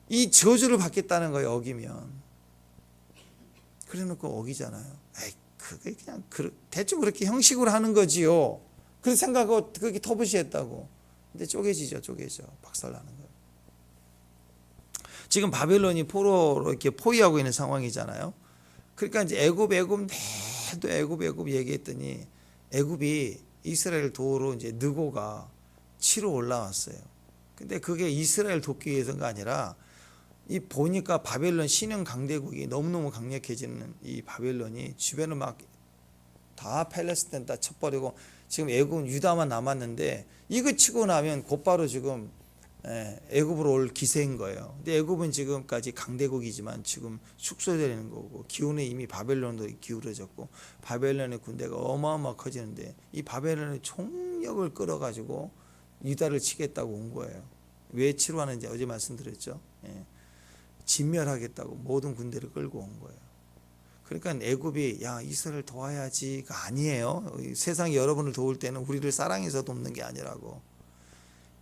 이 저주를 받겠다는 거예요, 어기면. 그래 놓고 어기잖아요. 에이, 그게 그냥 대충 그렇게 형식으로 하는 거지요. 그렇게 생각하고 그렇게 터부시했다고. 근데 쪼개지죠. 박살나는 거예요. 지금 바벨론이 포로로 이렇게 포위하고 있는 상황이잖아요. 그러니까 이제 애굽 내도 애굽 얘기했더니 애굽이 이스라엘 도로 이제 느고가 치러 올라왔어요. 근데 그게 이스라엘 돕기 위해서가 아니라 이 보니까 바벨론 신흥 강대국이 너무너무 강력해지는 이 바벨론이 주변을 막 다 팔레스타인 다 쳐버리고 지금 애굽은 유다만 남았는데 이거 치고 나면 곧바로 지금 애굽으로 올 기세인 거예요. 근데 애굽은 지금까지 강대국이지만 지금 축소되는 거고 기운이 이미 바벨론도 기울어졌고 바벨론의 군대가 어마어마 커지는데 이 바벨론의 총력을 끌어가지고 유다를 치겠다고 온 거예요. 왜 치러 하는지 어제 말씀드렸죠. 진멸하겠다고 모든 군대를 끌고 온 거예요. 그러니까 애굽이 야 이스라엘 도와야지가 아니에요. 세상이 여러분을 도울 때는 우리를 사랑해서 돕는 게 아니라고.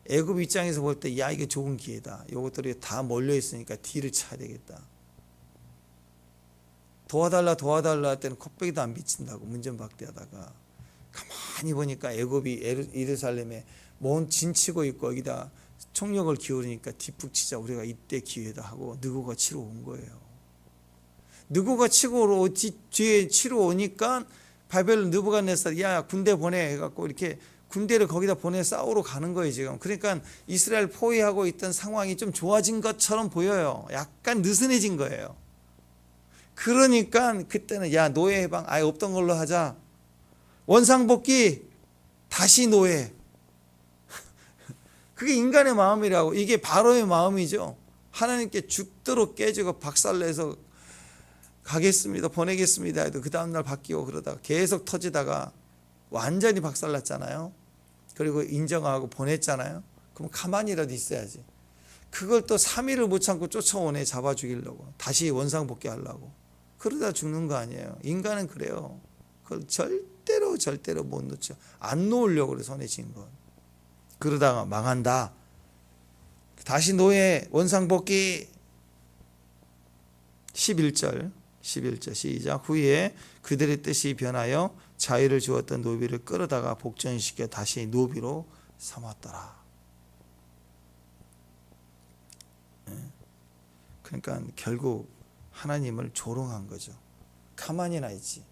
애굽 입장에서 볼 때 야 이게 좋은 기회다. 이것들이 다 몰려 있으니까 뒤를 쳐야 되겠다. 도와달라 할 때는 콧배기도 안 비친다고 문전박대하다가 가만히 보니까 애굽이 예루살렘에 먼 진치고 있고 여기다 총력을 기울이니까 뒷북치자 우리가 이때 기회다 하고 느고가 치러 온 거예요. 느고가 뒤에 치러 오니까 바벨론 느부갓네살 야 군대 보내 해갖고 이렇게 군대를 거기다 보내 싸우러 가는 거예요 지금. 그러니까 이스라엘 포위하고 있던 상황이 좀 좋아진 것처럼 보여요. 약간 느슨해진 거예요. 그러니까 그때는 야 노예 해방 아예 없던 걸로 하자. 원상복귀 다시 노예. 그게 인간의 마음이라고. 이게 바로의 마음이죠. 하나님께 죽도록 깨지고 박살내서 가겠습니다. 보내겠습니다 해도 그 다음날 바뀌고 그러다가 계속 터지다가 완전히 박살났잖아요. 그리고 인정하고 보냈잖아요. 그럼 가만히라도 있어야지. 그걸 또 3일을 못 참고 쫓아오네. 잡아 죽이려고. 다시 원상복귀 하려고. 그러다 죽는 거 아니에요. 인간은 그래요. 그걸 절대로 못 놓죠. 안 놓으려고 그래 손에 쥔 건. 그러다가 망한다. 다시 노예 원상복귀. 11절 11절 시작. 후에 그들의 뜻이 변하여 자유를 주었던 노비를 끌어다가 복전시켜 다시 노비로 삼았더라. 그러니까 결국 하나님을 조롱한 거죠. 가만히나 있지.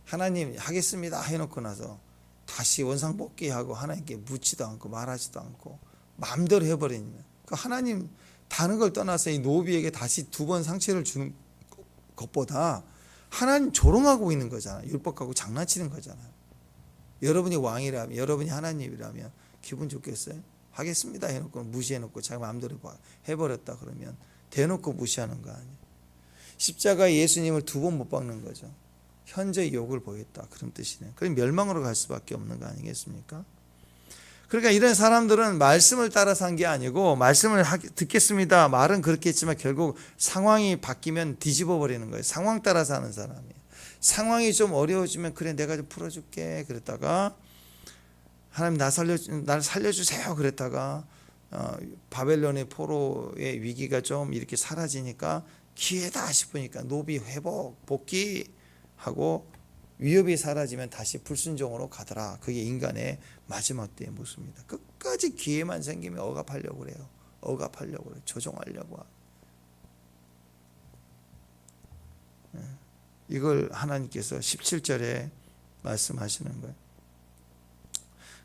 하나님 하겠습니다 해놓고 나서 다시 원상복귀하고 하나님께 묻지도 않고 말하지도 않고 마음대로 해버리면 그 하나님 다른 걸 떠나서 이 노비에게 다시 두 번 상처를 주는 것보다 하나님 조롱하고 있는 거잖아요. 율법하고 장난치는 거잖아요. 여러분이 왕이라면, 여러분이 하나님이라면 기분 좋겠어요? 하겠습니다 해놓고 무시해놓고 자기 마음대로 해버렸다 그러면 대놓고 무시하는 거 아니에요. 십자가에 예수님을 두 번 못 박는 거죠. 현저히 욕을 보였다 그런 뜻이네요. 그럼 멸망으로 갈 수밖에 없는 거 아니겠습니까? 그러니까 이런 사람들은 말씀을 따라서 한 게 아니고 말씀을 듣겠습니다 말은 그렇게 했지만 결국 상황이 바뀌면 뒤집어 버리는 거예요. 상황 따라서 하는 사람이에요. 상황이 좀 어려워지면 그래 내가 좀 풀어줄게 그랬다가 하나님 나를 살려주세요 그랬다가 바벨론의 포로의 위기가 좀 이렇게 사라지니까 기회다 싶으니까 노비 회복 복귀하고 위협이 사라지면 다시 불순종으로 가더라. 그게 인간의 마지막 때의 모습입니다. 끝까지 기회만 생기면 억압하려고 그래요. 억압하려고 그래요. 조종하려고. 이걸 하나님께서 17절에 말씀하시는 거예요.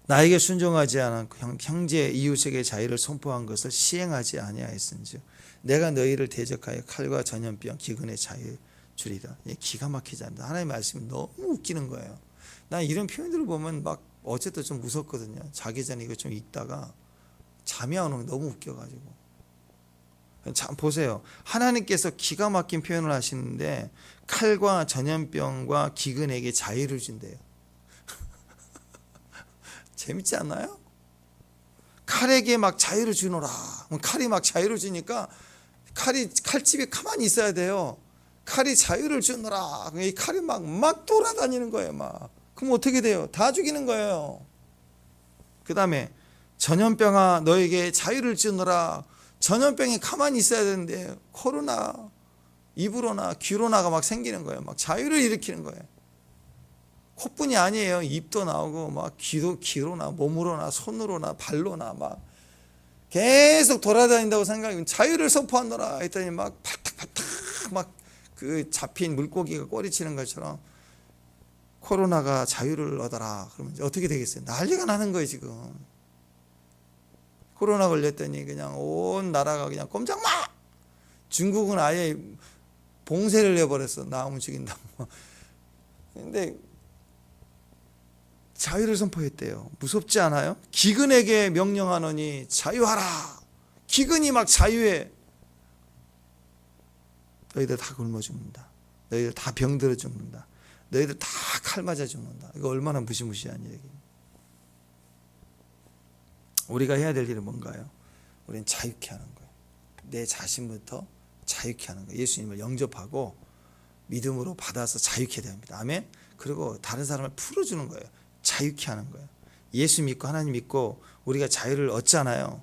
나에게 순종하지 않았고 형제 이웃에게 자유를 선포한 것을 시행하지 아니하였은즉 내가 너희를 대적하여 칼과 전염병 기근의 자유 주리라. 기가 막히지 않다. 하나님의 말씀이 너무 웃기는 거예요. 난 이런 표현들을 보면 막 어쨌든 좀 무섭거든요. 자기 전에 이거 좀 읽다가 잠이 안 오는 게 너무 웃겨가지고. 참 보세요. 하나님께서 기가 막힌 표현을 하시는데 칼과 전염병과 기근에게 자유를 준대요. 재밌지 않나요? 칼에게 막 자유를 주노라. 칼이 막 자유를 주니까 칼집에 가만히 있어야 돼요. 칼이 자유를 주노라. 이 칼이 막 돌아다니는 거예요. 막. 그럼 어떻게 돼요? 다 죽이는 거예요. 그 다음에 전염병아 너에게 자유를 주노라. 전염병이 가만히 있어야 되는데 코로나 입으로나 귀로나가 막 생기는 거예요. 막 자유를 일으키는 거예요. 코뿐이 아니에요. 입도 나오고 막 귀로나 몸으로나 손으로나 발로나 막 계속 돌아다닌다고 생각하면 자유를 선포하노라 했더니 막 팔딱팔딱 막 그 잡힌 물고기가 꼬리치는 것처럼 코로나가 자유를 얻어라. 그러면 이제 어떻게 되겠어요? 난리가 나는 거예요 지금. 코로나 걸렸더니 그냥 온 나라가 그냥 꼼짝마. 중국은 아예 봉쇄를 해버렸어. 나 움직인다고. 근데 자유를 선포했대요. 무섭지 않아요? 기근에게 명령하노니 자유하라. 기근이 막 자유해. 너희들 다 굶어 죽는다. 너희들 다 병들어 죽는다. 너희들 다 칼 맞아 죽는다. 이거 얼마나 무시무시한 얘기예요. 우리가 해야 될 일은 뭔가요? 우리는 자유케 하는 거예요. 내 자신부터 자유케 하는 거예요. 예수님을 영접하고 믿음으로 받아서 자유케 됩니다. 아멘. 그리고 다른 사람을 풀어주는 거예요. 자유케 하는 거예요. 예수 믿고 하나님 믿고 우리가 자유를 얻잖아요.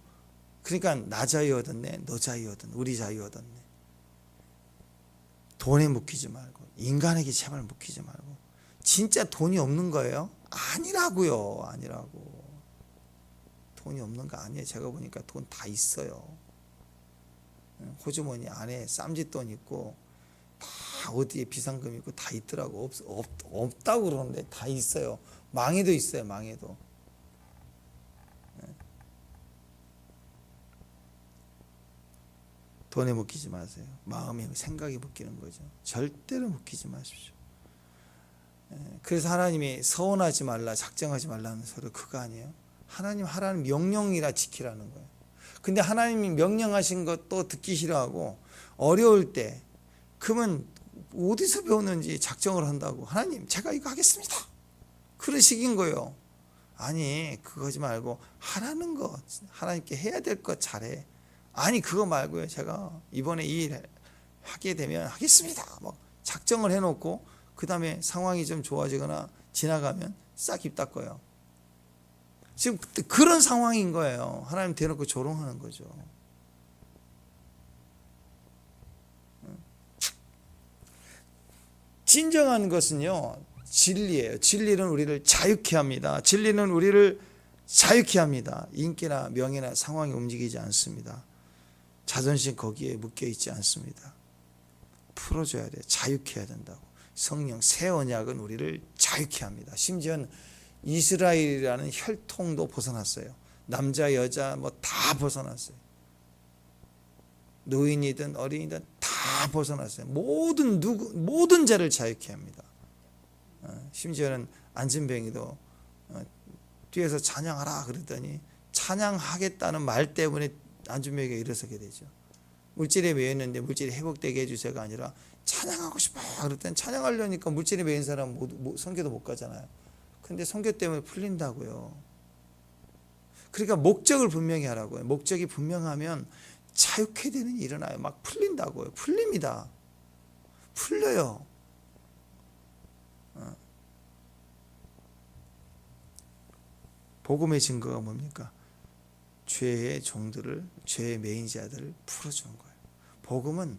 그러니까 나 자유 얻었네, 너 자유 얻었네, 우리 자유 얻었네. 돈에 묶이지 말고 인간에게 제발 묶이지 말고. 진짜 돈이 없는 거예요? 아니라고요. 아니라고. 돈이 없는 거 아니에요. 제가 보니까 돈 다 있어요. 호주머니 안에 쌈짓돈 있고 다 어디에 비상금 있고 다 있더라고. 없다고 그러는데 다 있어요. 망해도 있어요. 망해도. 돈에 묶이지 마세요. 마음에 생각에 묶이는 거죠. 절대로 묶이지 마십시오. 그래서 하나님이 서운하지 말라, 작정하지 말라는 소리 그거 아니에요. 하나님 하라는 명령이라 지키라는 거예요. 근데 하나님이 명령하신 것도 듣기 싫어하고 어려울 때 그러면 어디서 배웠는지 작정을 한다고. 하나님 제가 이거 하겠습니다. 그런 식인 거예요. 아니 그거지 말고 하라는 거 하나님께 해야 될 것 잘해. 아니 그거 말고요. 제가 이번에 이 일 하게 되면 하겠습니다. 막 작정을 해놓고 그 다음에 상황이 좀 좋아지거나 지나가면 싹 입 닦아요. 지금 그런 상황인 거예요. 하나님 대놓고 조롱하는 거죠. 진정한 것은요, 진리예요. 진리는 우리를 자유케 합니다. 진리는 우리를 자유케 합니다. 인기나 명예나 상황이 움직이지 않습니다. 자존심 거기에 묶여 있지 않습니다. 풀어줘야 돼요. 자유케 해야 된다고. 성령 새 언약은 우리를 자유케 합니다. 심지어는 이스라엘이라는 혈통도 벗어났어요. 남자 여자 뭐 다 벗어났어요. 노인이든 어린이든 다 벗어났어요. 모든 자를 자유케 합니다. 심지어는 안진뱅이도 뒤에서 찬양하라 그랬더니 찬양하겠다는 말 때문에 안진뱅이가 일어서게 되죠. 물질에 매였는데 물질이 회복되게 해주세요가 아니라 찬양하고 싶어요 그랬더니 찬양하려니까 물질에 매인 사람은 선교도 못 가잖아요. 근데 선교 때문에 풀린다고요. 그러니까 목적을 분명히 하라고요. 목적이 분명하면 자유케 되는 일이 일어나요. 막 풀린다고요. 풀립니다. 풀려요. 복음의 증거가 뭡니까? 죄의 종들을, 죄의 매인 자들을 풀어주는 거예요. 복음은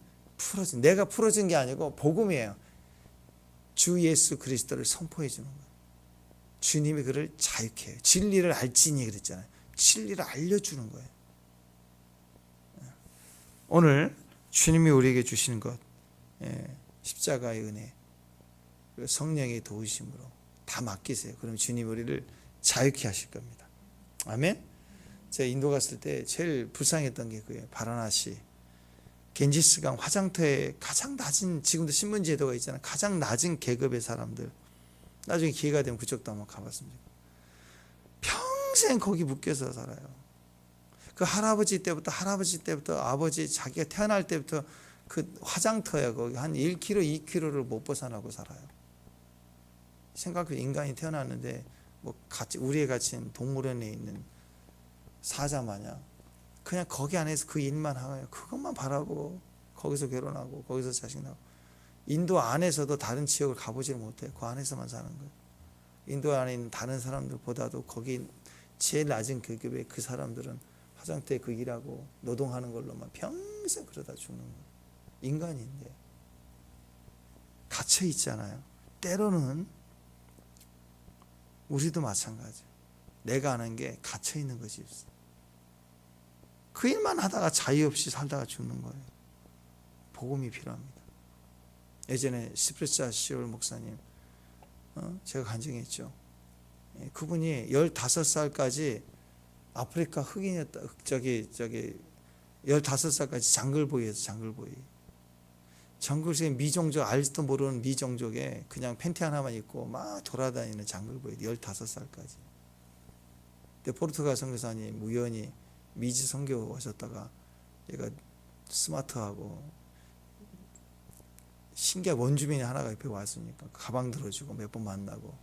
내가 풀어준 게 아니고 복음이에요. 주 예수 그리스도를 선포해 주는 거예요. 주님이 그를 자유케 해요. 진리를 알지니 그랬잖아요. 진리를 알려주는 거예요. 오늘 주님이 우리에게 주시는 것, 십자가의 은혜, 성령의 도우심으로 다 맡기세요. 그럼 주님이 우리를 자유케 하실 겁니다. 아멘. 제가 인도 갔을 때 제일 불쌍했던 게 그예요. 바라나시 겐지스강 화장터에 가장 낮은, 지금도 신문 제도가 있잖아요. 가장 낮은 계급의 사람들, 나중에 기회가 되면 그쪽도 한번 가봤습니다. 평생 거기 묶여서 살아요. 그 할아버지 때부터 아버지 자기가 태어날 때부터 그 화장터에 거기 한 1km, 2km를 못 벗어나고 살아요. 생각해, 인간이 태어났는데 뭐 같이 우리에 갇힌 동물원에 있는 사자 마냥 그냥 거기 안에서 그 일만 하고요. 그것만 바라고 거기서 결혼하고 거기서 자식 낳고. 인도 안에서도 다른 지역을 가보질 못해요. 그 안에서만 사는 거예요. 인도 안에 있는 다른 사람들보다도 거기 제일 낮은 계급의 그 사람들은 화장터에 그 일하고 노동하는 걸로만 평생 그러다 죽는 거예요. 인간인데 갇혀 있잖아요. 때로는 우리도 마찬가지예요. 내가 아는 게 갇혀 있는 것이 없어. 그 일만 하다가 자유 없이 살다가 죽는 거예요. 복음이 필요합니다. 예전에 스프레차 시올 목사님, 제가 간증했죠. 그분이 15살까지 아프리카 흑인이었다. 15살까지 장글보이에서 장글보이. 정글속에 미종족, 알지도 모르는 미종족에 그냥 팬티 하나만 입고 막 돌아다니는 장글보이 15살까지. 근데 포르투갈 선교사님 우연히 미지 선교 오셨다가 얘가 스마트하고 신기한 원주민이 하나가 옆에 왔으니까 가방 들어주고 몇 번 만나고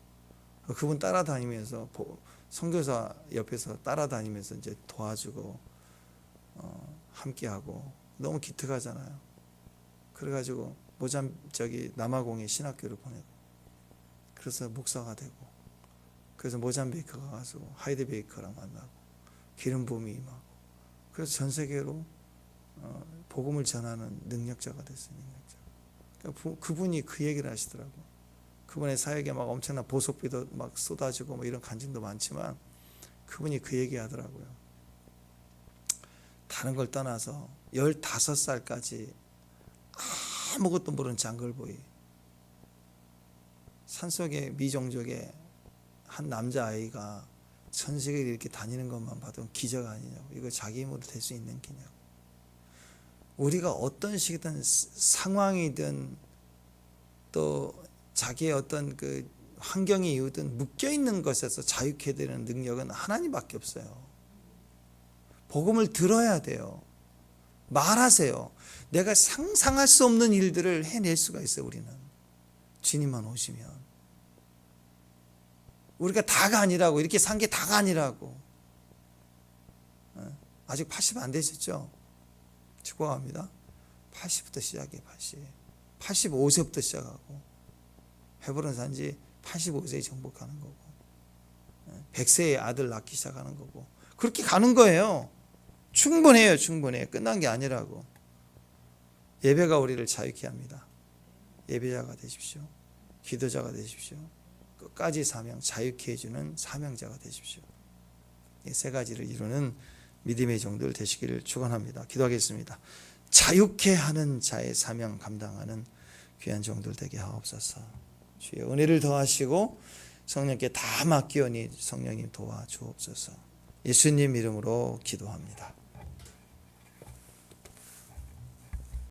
그분 따라다니면서 선교사 옆에서 따라다니면서 이제 도와주고 함께하고 너무 기특하잖아요. 그래가지고 남아공에 신학교를 보내고 그래서 목사가 되고 그래서 모잠비크 가서 하이데베이커랑 만나고 기름 부음이 임하고 그래서 전 세계로 복음을 전하는 능력자가 됐어요. 그러니까 그분이 그 얘기를 하시더라고요. 그분의 사역에 막 엄청난 보석비도 막 쏟아지고 뭐 이런 간증도 많지만 그분이 그 얘기 하더라고요. 다른 걸 떠나서 15살까지 아무것도 모르는 장글보이 산속의 미종족의 한 남자아이가 전 세계를 이렇게 다니는 것만 봐도 기적 아니냐고. 이거 자기 힘으로 될 수 있는 기냐고. 우리가 어떤 식이든 상황이든 또 자기의 어떤 그 환경이 이유든 묶여있는 것에서 자유케 되는 능력은 하나님밖에 없어요. 복음을 들어야 돼요. 말하세요. 내가 상상할 수 없는 일들을 해낼 수가 있어요. 우리는 주님만 오시면. 우리가 다가 아니라고, 이렇게 산 게 다가 아니라고. 아직 80 안 되셨죠? 축복합니다. 80부터 시작해. 85세부터 시작하고 헤브론 산지 85세에 정복하는 거고 100세에 아들 낳기 시작하는 거고 그렇게 가는 거예요. 충분해요. 충분해. 끝난 게 아니라고. 예배가 우리를 자유케 합니다. 예배자가 되십시오. 기도자가 되십시오. 끝까지 사명, 자유케 해주는 사명자가 되십시오. 이 세 가지를 이루는 믿음의 종들 되시기를 축원합니다. 기도하겠습니다. 자유케 하는 자의 사명 감당하는 귀한 종들 되게 하옵소서. 주의 은혜를 더하시고 성령께 다 맡기오니 성령님 도와주옵소서. 예수님 이름으로 기도합니다.